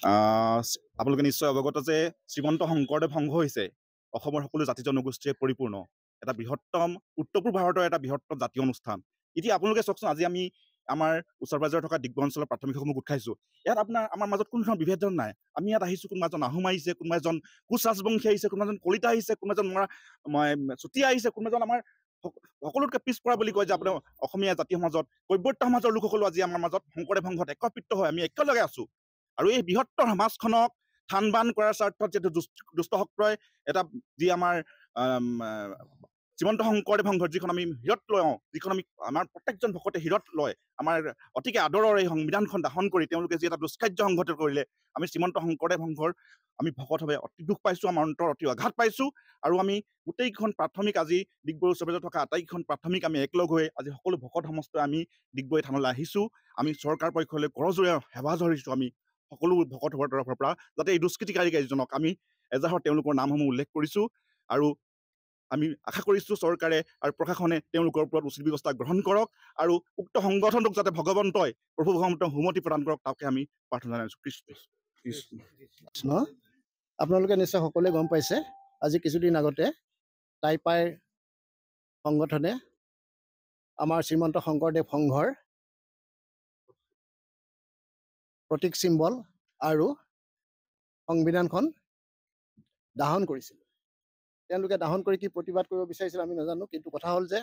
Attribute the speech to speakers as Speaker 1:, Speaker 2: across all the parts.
Speaker 1: আপোনালোকে নিশ্চয় অৱগত যে শ্ৰীমন্ত শংকৰদেৱ সংঘ হৈছে অসমৰ সকলো জাতি জনগোষ্ঠীৰে পৰিপূৰ্ণ এটা বৃহত্তম উত্তৰ পূব ভাৰতৰ এটা বৃহত্তম জাতীয় অনুষ্ঠান। এতিয়া আপোনালোকে চাওকচোন, আজি আমি আমাৰ ওচৰ পাজৰে থকা ডিগবৈ অঞ্চলৰ প্ৰাথমিকসমূহ গোট খাইছোঁ। ইয়াত আমাৰ মাজত কোনো ধৰণৰ বিভেদন নাই। আমি ইয়াত আহিছোঁ, কোনোবা এজন আহোম আহিছে, কোনোবা এজন কোচ ৰাজবংশী আহিছে, কোনোবা এজন কলিতা আহিছে, কোনোবা এজন চুতীয়া আহিছে, কোনোবা এজন আমাৰ সকলোতকৈ পিছপৰা বুলি কয় যে আপোনাৰ অসমীয়া জাতীয় সমাজত কৈৱৰ্ত সমাজৰ লোকসকলো আজি আমাৰ মাজত শংকৰদেৱ সংঘত একত্ৰিত হৈ আমি একেলগে আছোঁ। আৰু এই বৃহত্তৰ সমাজখনক থান বান কৰাৰ স্বাৰ্থত যিহেতু দুষ্টশক্ৰই এটা যি আমাৰ শ্ৰীমন্ত শংকৰদেৱ সংঘৰ যিখন আমি হিৰত লওঁ, যিখন আমি আমাৰ প্ৰত্যেকজন ভকতে হিৰত লয়, আমাৰ অতিকে আদৰৰ এই সংবিধানখন দাহন কৰি তেওঁলোকে যি এটা দুষ্কাৰ্য সংঘটিত কৰিলে, আমি শ্ৰীমন্ত শংকৰদেৱ সংঘৰ আমি ভকতভাৱে অতি দুখ পাইছোঁ, আমাৰ অন্তৰ অতি আঘাত পাইছোঁ। আৰু আমি গোটেইকেইখন প্ৰাথমিক আজি ডিগবৈৰ ওচৰে পাজৰে থকা আটাইকেইখন প্ৰাথমিক আমি একলগ হৈ আজি সকলো ভকত সমষ্টিয়ে আমি ডিগবৈ থানলৈ আহিছোঁ। আমি চৰকাৰ পক্ষলৈ কৰজোৰে সেৱা ধৰিছোঁ আমি সকলো ভকতৰ তৰফৰ পৰা, যাতে এই দুষ্কৃতিকাৰী কেইজনক আমি এজাহাৰ তেওঁলোকৰ নামসমূহ উল্লেখ কৰিছোঁ। আৰু আমি আশা কৰিছোঁ চৰকাৰে আৰু প্ৰশাসনে তেওঁলোকৰ ওপৰত উচিত ব্যৱস্থা গ্ৰহণ কৰক আৰু উক্ত সংগঠনটোক যাতে ভগৱন্তই প্ৰভু ভগৱন্তই সুমতি প্ৰদান কৰক, তাকে আমি প্ৰাৰ্থনা জনাইছোঁ।
Speaker 2: কৃষ্ণ। আপোনালোকে নিশ্চয় সকলোৱে গম পাইছে, আজি কিছুদিন আগতে টাইপাই সংগঠনে আমাৰ শ্ৰীমন্ত শংকৰদেৱ সংঘৰ প্ৰতীক চিম্বল আৰু সংবিধানখন দাহন কৰিছিল। তেওঁলোকে দাহন কৰি কি প্ৰতিবাদ কৰিব বিচাৰিছিল আমি নাজানো, কিন্তু কথা হ'ল যে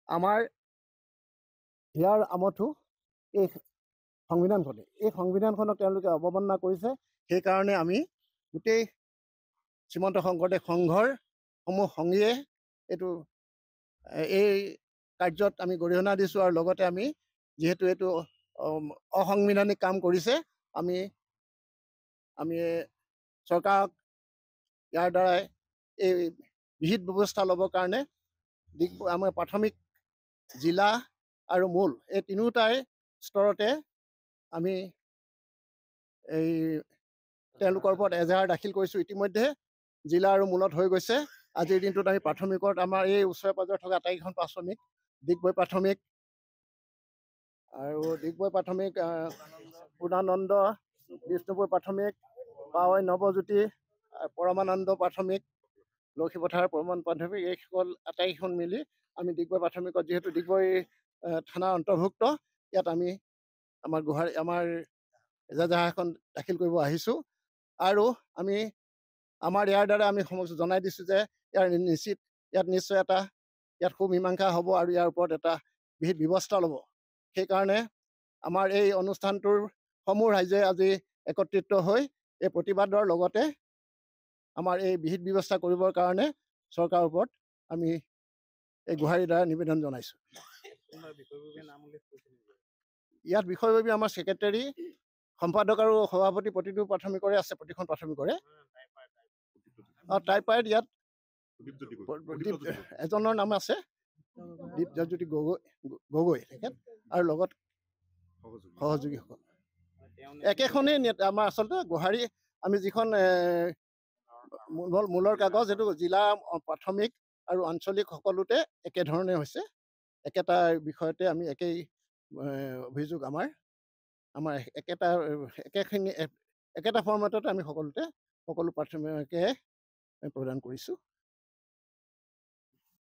Speaker 2: আমাৰ হিয়াৰ আমঠু এই সংবিধানখনক তেওঁলোকে অৱমাননা কৰিছে। সেইকাৰণে আমি গোটেই শ্ৰীমন্ত শংকৰদেৱ সংঘৰ সমূহ সংগীয়ে এই কাৰ্যত আমি গৰিহণা দিছোঁ। আৰু লগতে আমি যিহেতু এইটো অসাংবিধানিক কাম কৰিছে, আমি চৰকাৰক ইয়াৰ দ্বাৰাই এই বিহিত ব্যৱস্থা ল'বৰ কাৰণে আমাৰ প্ৰাথমিক, জিলা আৰু মূল এই তিনিওটাই স্তৰতে আমি এই তেওঁলোকৰ ওপৰত এজাহাৰ দাখিল কৰিছোঁ। ইতিমধ্যে জিলা আৰু মূলত হৈ গৈছে। আজিৰ দিনটোত আমি প্ৰাথমিকত আমাৰ এই ওচৰে পাজৰে থকা আটাইকেইখন প্ৰাথমিক, ডিগবৈ প্ৰাথমিক আৰু ডিগবৈ প্ৰাথমিক, পূৰ্ণানন্দ, বিষ্ণুপুৰ প্ৰাথমিক, পাৱৈ নৱজ্যোতি, পৰমানন্দ প্ৰাথমিক, লক্ষীপথাৰ পৰমান প্ৰাথমিক, এইসকল আটাইকেইখন মিলি আমি ডিগবৈ প্ৰাথমিকত, যিহেতু ডিগবৈ থানাৰ অন্তৰ্ভুক্ত, ইয়াত আমি আমাৰ এজাহাৰ এখন দাখিল কৰিব আহিছোঁ। আৰু আমি আমাৰ ইয়াৰ দ্বাৰা আমি জনাই দিছোঁ যে ইয়াত নিশ্চয় ইয়াত সুমীমাংসা হ'ব আৰু ইয়াৰ ওপৰত এটা বিহিত ব্যৱস্থা ল'ব। সেইকাৰণে আমাৰ এই অনুষ্ঠানটোৰ সমূহ ৰাইজে আজি একত্ৰিত হৈ এই প্ৰতিবাদৰ লগতে আমাৰ এই বিহিত ব্যৱস্থা কৰিবৰ কাৰণে চৰকাৰৰ ওপৰত আমি এই গুহাৰিৰ দ্বাৰা নিবেদন জনাইছোঁ। ইয়াত বিষয়ববী আমাৰ ছেক্ৰেটাৰী, সম্পাদক আৰু সভাপতি প্ৰতিটো প্ৰাথমিকৰে আছে, প্ৰতিখন প্ৰাথমিকৰে। টাইপাইত ইয়াত এজনৰ নাম আছে, দীপজ্যোতি গগৈ তেখেত, আৰু লগত সহযোগীসকল একেখনেই আমাৰ আচলতে গুহাৰি। আমি যিখন মূলৰ কাগজ, এইটো জিলা, প্ৰাথমিক আৰু আঞ্চলিক সকলোতে একেধৰণে হৈছে, একেটা বিষয়তে আমি একেই অভিযোগ আমাৰ একেটা ফৰ্মেটতে আমি সকলো প্ৰাথমিকে প্ৰদান কৰিছোঁ।